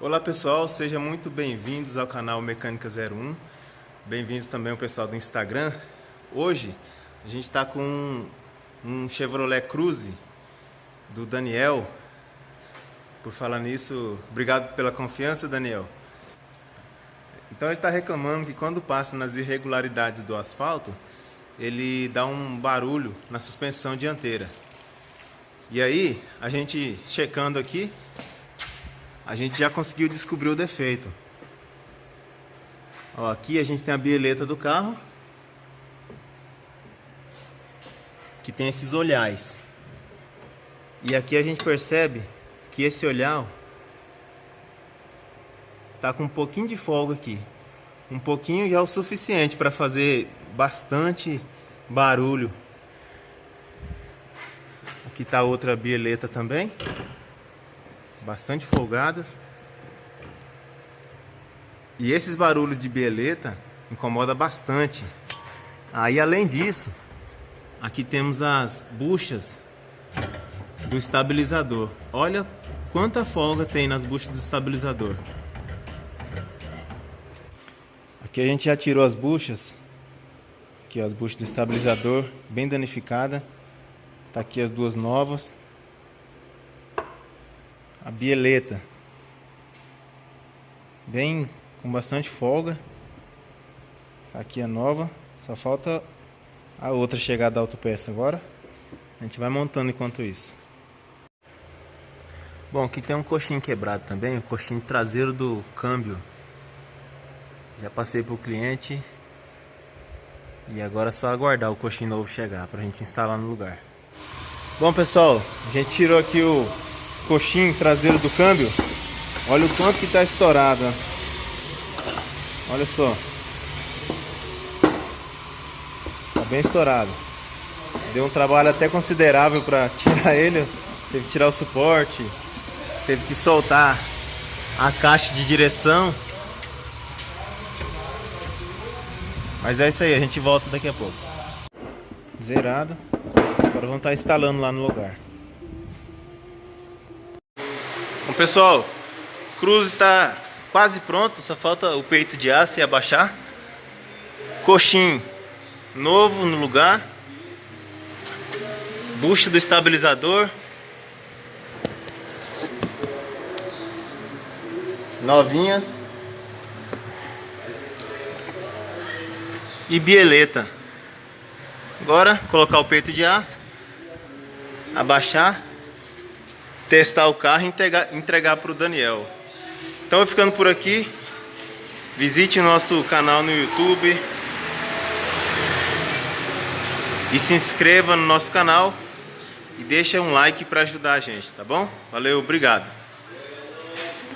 Olá pessoal, sejam muito bem-vindos ao canal Mecânica 01. Bem-vindos também ao pessoal do Instagram. Hoje a gente está com um Chevrolet Cruze do Daniel. Por falar nisso, obrigado pela confiança, Daniel. Então ele está reclamando que quando passa nas irregularidades do asfalto, ele dá um barulho na suspensão dianteira. E aí, a gente checando aqui, a gente já conseguiu descobrir o defeito. Ó, aqui a gente tem a bieleta do carro, que tem esses olhares. E aqui a gente percebe que esse olhar tá com um pouquinho de folga aqui. Um pouquinho já é o suficiente para fazer bastante barulho. Aqui tá outra bieleta também, bastante folgadas. E esses barulhos de bieleta incomoda bastante. Aí além disso, aqui temos as buchas do estabilizador. Olha quanta folga tem nas buchas do estabilizador. Aqui a gente já tirou as buchas. Aqui as buchas do estabilizador bem danificada. Tá aqui as duas novas. A bieleta bem com bastante folga. Tá aqui a nova. Só falta a outra chegar da autopeça agora. A gente vai montando enquanto isso. Bom, aqui tem um coxinho quebrado também, o coxinho traseiro do câmbio. Já passei pro cliente. E agora é só aguardar o coxinho novo chegar pra gente instalar no lugar. Bom pessoal, a gente tirou aqui o coxinho traseiro do câmbio. Olha o quanto que tá estourado, ó. Olha só. Tá bem estourado. Deu um trabalho até considerável para tirar ele. Teve que tirar o suporte. Teve que soltar a caixa de direção. Mas é isso aí, a gente volta daqui a pouco. Zerado. Agora vamos estar instalando lá no lugar. Bom pessoal, o Cruze está quase pronto, só falta o peito de aço e abaixar. Coxinho novo no lugar. Bucha do estabilizador novinhas. E bieleta. Agora colocar o peito de aço, abaixar, testar o carro e entregar para o Daniel. Então, ficando por aqui. Visite o nosso canal no YouTube e se inscreva no nosso canal e deixa um like para ajudar a gente, tá bom? Valeu, obrigado.